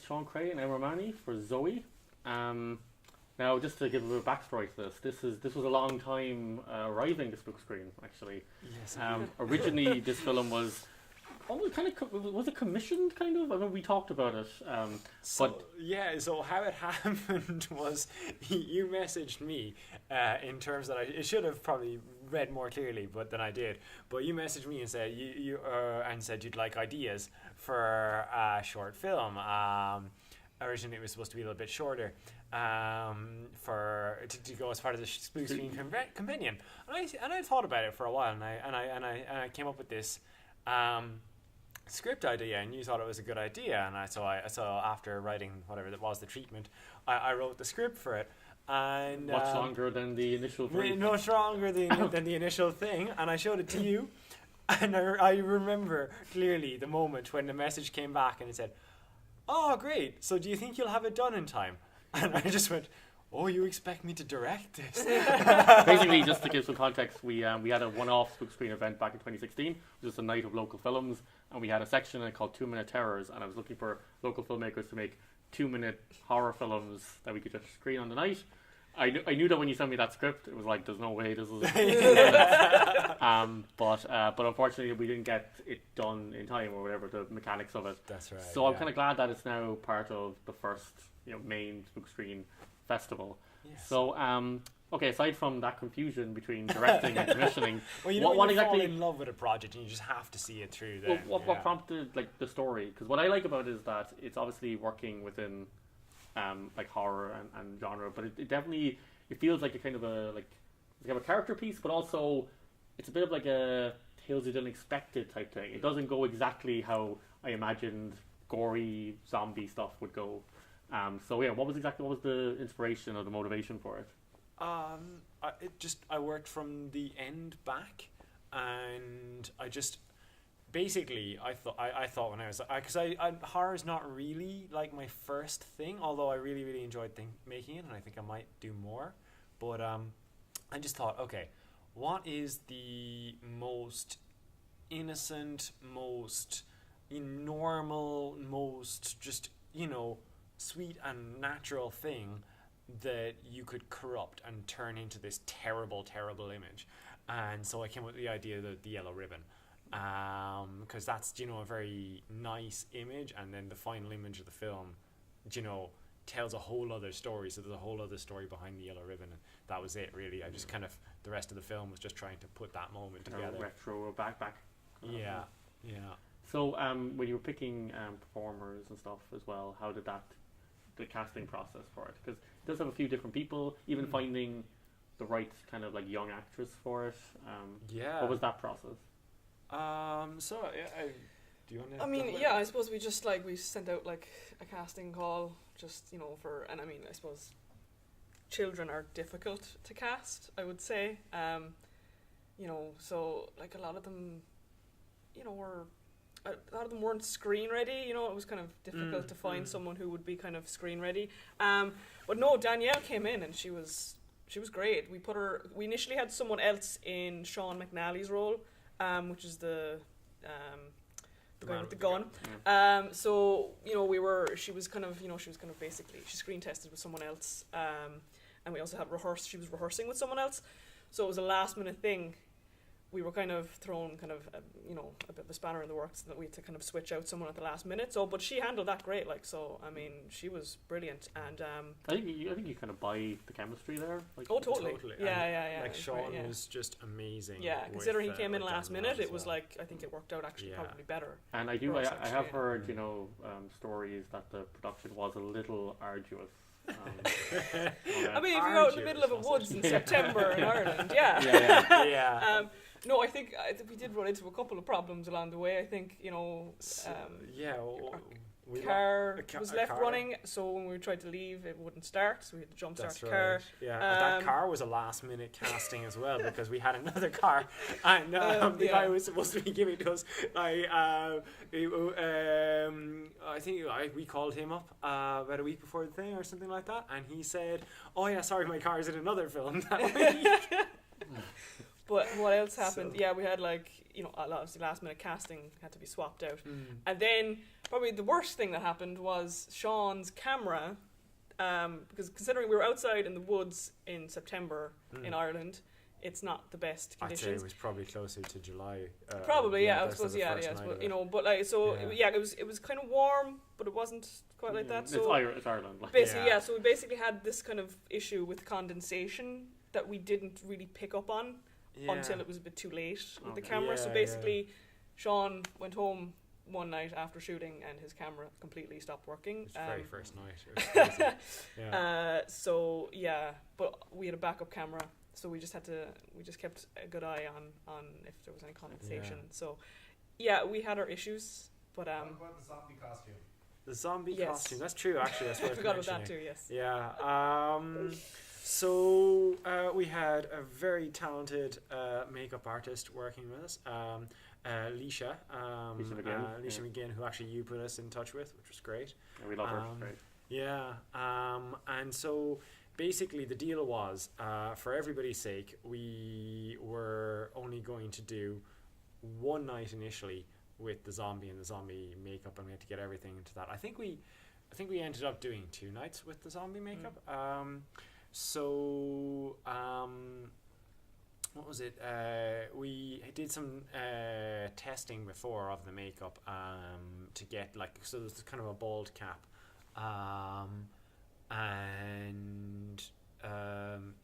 Seán Creagh and Emma O Mahony for Zoe. Now, just to give a bit of backstory to this was a long time arriving to Spook Screen, actually. Yes. Originally, this film was was it commissioned, kind of? I mean, we talked about it. So how it happened was you messaged me in terms that it should have probably read more clearly, but than I did. But you messaged me and said you said you'd like ideas for a short film. Originally, it was supposed to be a little bit shorter. To go as part of the Spook Screen companion, and I thought about it for a while, and I came up with this script idea, and you thought it was a good idea, and so after writing whatever that was the treatment, I wrote the script for it, and much longer than the initial brief. No stronger than the initial thing, and I showed it to you, and I remember clearly the moment when the message came back and it said, "Oh, great! So do you think you'll have it done in time?" And I just went, "Oh, you expect me to direct this?" Basically, just to give some context, we had a one-off Spook Screen event back in 2016, which was a night of local films, and we had a section in it called 2-Minute Terrors, and I was looking for local filmmakers to make 2-minute horror films that we could just screen on the night. I knew that when you sent me that script, it was like, there's no way this is but unfortunately we didn't get it done in time, or whatever the mechanics of it. That's right. So I'm kind of glad that it's now part of the first main Spook Screen festival. Yes. So okay, aside from that confusion between directing and commissioning, well, what you exactly fall in love with a project and you just have to see it through. Then, what prompted the story? Because what I like about it is that it's obviously working within horror and genre, but it definitely feels like a kind of a a character piece, but also it's a bit of like a Tales You Didn't Expect It type thing. It doesn't go exactly how I imagined gory zombie stuff would go. What was the inspiration or the motivation for it? I worked from the end back, and I just basically I thought when I was because horror is not really like my first thing, although I really enjoyed making it, and I think I might do more. But I just thought, okay, what is the most innocent, most normal, most just sweet and natural thing that you could corrupt and turn into this terrible image? And so I came up with the idea of the yellow ribbon, because that's a very nice image, and then the final image of the film tells a whole other story. So there's a whole other story behind the yellow ribbon, and that was it really. I just the rest of the film was just trying to put that moment together. Retro or back. Yeah. So when you were picking performers and stuff as well, how did the casting process for it? Because it does have a few different people, even finding the right kind of young actress for it. What was that process? Do you want to? I mean, I suppose we just we sent out a casting call, just and I mean, I suppose children are difficult to cast, I would say. So a lot of them, a lot of them weren't screen ready. It was kind of difficult to find someone who would be kind of screen ready. But no, Danielle came in and she was great. We initially had someone else in Sean McNally's role, which is the guy with the gun. So she was kind of basically, she screen tested with someone else, and we also had she was rehearsing with someone else. So it was a last minute thing. We were kind of thrown a bit of a spanner in the works, that we had to kind of switch out someone at the last minute. So, but she handled that great. I mean, she was brilliant. And I think you kind of buy the chemistry there. totally. Yeah. Sean was just amazing. Yeah, considering he came in last minute, it was I think it worked out actually probably better. And I have heard stories that the production was a little arduous. I mean, if you're out in the middle of a woods in September in Ireland, no, I think we did run into a couple of problems along the way. I think car was left running, so when we tried to leave, it wouldn't start, so we had to jump start the car. Yeah, that car was a last minute casting as well, because we had another car, and the guy who was supposed to be giving to us, I think we called him up about a week before the thing or something like that, and he said, "Oh yeah, sorry, my car's in another film that week." But what else happened? Yeah, we had like, you know, obviously last minute casting had to be swapped out. And then probably the worst thing that happened was Sean's camera, because considering we were outside in the woods in September in Ireland, it's not the best I'd say conditions. it was probably closer to July. Probably, yeah, I that's suppose, the yeah, first yeah. night But, of you it. know, but like, so it was kind of warm, but it wasn't quite like that. So It's Ireland. Like. basically, yeah. So we basically had this kind of issue with condensation that we didn't really pick up on until it was a bit too late with the camera. Yeah, So basically, Sean went home one night after shooting and his camera completely stopped working. It was the very first night. It was crazy. Yeah. So yeah, but we had a backup camera, so we just kept a good eye on if there was any condensation. Yeah. So yeah, we had our issues, but What about the zombie costume? The zombie Yes. costume. That's true, actually. That's I worth forgot about that mentioning. too. Yes. Yeah. So we had a very talented makeup artist working with us, Leisha. Leisha McGinn, who actually you put us in touch with, which was great. Yeah, we love her. She's great. Yeah. And so basically the deal was, for everybody's sake, we were only going to do one night initially with the zombie and the zombie makeup, and we had to get everything into that. I think we ended up doing 2 nights with the zombie makeup. What was it? We did some testing before of the makeup to get so there's kind of a bald cap,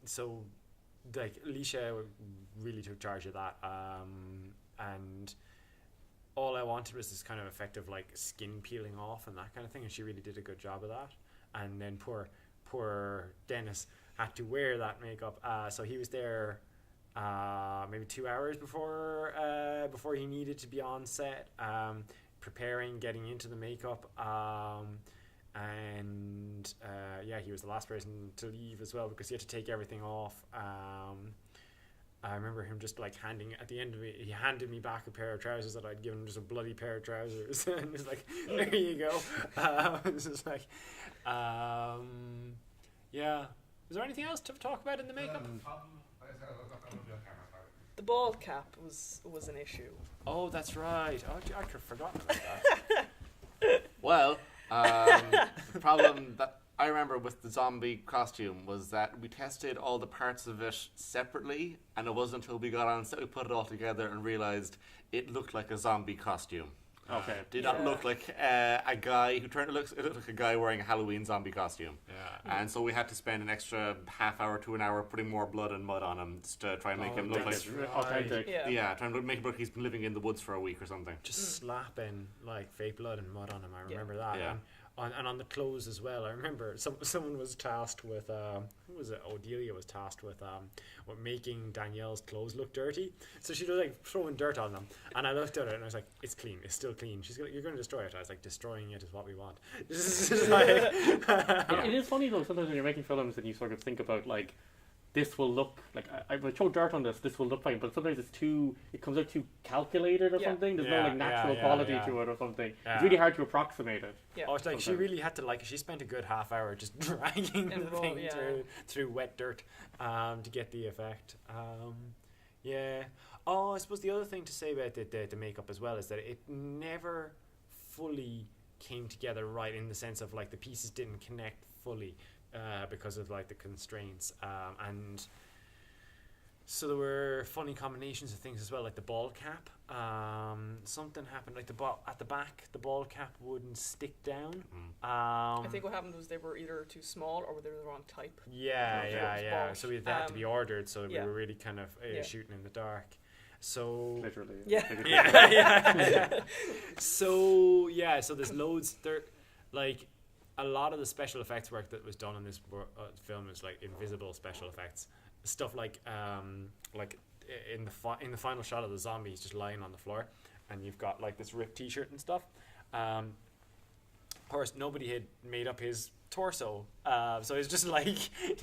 so Leisha really took charge of that, and all I wanted was this kind of effective skin peeling off and that kind of thing, and she really did a good job of that. And then poor Dennis had to wear that makeup, so he was there maybe 2 hours before he needed to be on set, preparing, getting into the makeup, and he was the last person to leave as well because he had to take everything off. I remember him just handing at the end of it. He handed me back a pair of trousers that I'd given him, just a bloody pair of trousers, and he was like, "There you go." It's just yeah. Was there anything else to talk about in the makeup? The bald cap was an issue. Oh, that's right. Oh, I could have forgotten about that. Well, the problem that I remember with the zombie costume was that we tested all the parts of it separately, and it wasn't until we got on set we put it all together and realised it looked like a zombie costume. Okay. Did not look like a guy who it looked like a guy wearing a Halloween zombie costume. Yeah. And so we had to spend an extra half hour to an hour putting more blood and mud on him just to try and make him look like Authentic. Yeah. make him look like he's been living in the woods for a week or something. Just slapping fake blood and mud on him. I remember that. Yeah. And on the clothes as well. I remember someone was tasked with who was it? Odelia was tasked with making Danielle's clothes look dirty. So she was throwing dirt on them, and I looked at it and I was like, "It's clean. It's still clean." You're going to destroy it. I was like, "Destroying it is what we want." It is funny though. Sometimes when you're making films and you sort of think about this will look like I would throw dirt on this will look fine, but sometimes it comes out too calculated or something. There's no natural quality to it or something. Yeah. It's really hard to approximate it. Yeah. Oh, it's she really had to she spent a good half hour just dragging the thing through wet dirt to get the effect. Yeah. Oh, I suppose the other thing to say about the makeup as well is that it never fully came together right, in the sense of the pieces didn't connect fully. Because of the constraints, and so there were funny combinations of things as well, like the ball cap. Something happened, at the back, the ball cap wouldn't stick down. I think what happened was they were either too small or they were the wrong type. Yeah. So they had to be ordered. So we were really kind of shooting in the dark. So Literally. Yeah. So there's loads there, a lot of the special effects work that was done in this film is invisible special effects stuff, in the final shot of the zombie, he's just lying on the floor, and you've got this ripped t-shirt and stuff. Of course, nobody had made up his torso, so it's just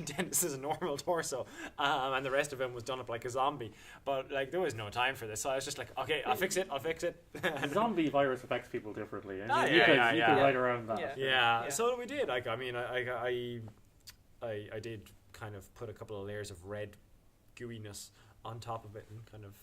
Dennis's normal torso, and the rest of him was done up like a zombie. But there was no time for this, so I was just okay, I'll fix it. The zombie virus affects people differently, and you you could write around that. Yeah. So we did. I did kind of put a couple of layers of red gooiness on top of it and kind of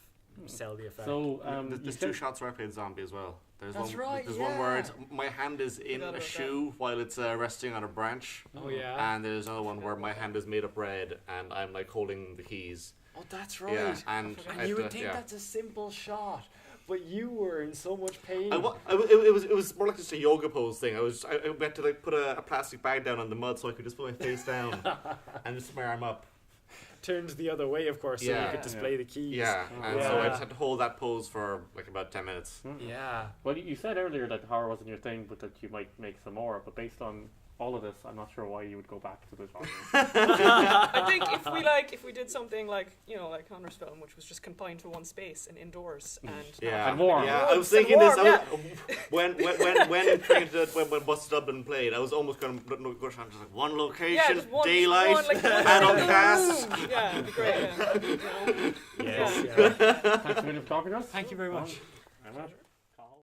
sell the effect. So you There's said- 2 shots where I played zombie as well. There's That's one, right, There's one where yeah. my hand is in Forgot a about shoe while it's resting on a branch. Oh yeah. And there's another one where my hand is made of red and I'm like holding the keys. Oh, that's right. Yeah, and And I you have would to- think yeah. that's a simple shot, but you were in so much pain. It was more like just a yoga pose thing. I had to like put a plastic bag down on the mud so I could just put my face down and just put my arm up. Turned the other way, of course, so Yeah. you could display the keys. Yeah, and Yeah. so I just had to hold that pose for like about 10 minutes. Yeah. Well, you said earlier that horror wasn't your thing, but that you might make some more. But based on all of this, I'm not sure why you would go back to the genre. I think if we did something like Connor's film, which was just confined to one space and indoors and Yeah, And warm. Yeah, I was And thinking this. warm, When Busted Dublin played, I was almost going to go just like one location, just one, daylight, one, like, one adult single cast. room. Yeah, it'd be great. Yeah. Yes. Yeah. Yeah. Thanks a million for talking to us. Thank you very much. Very much.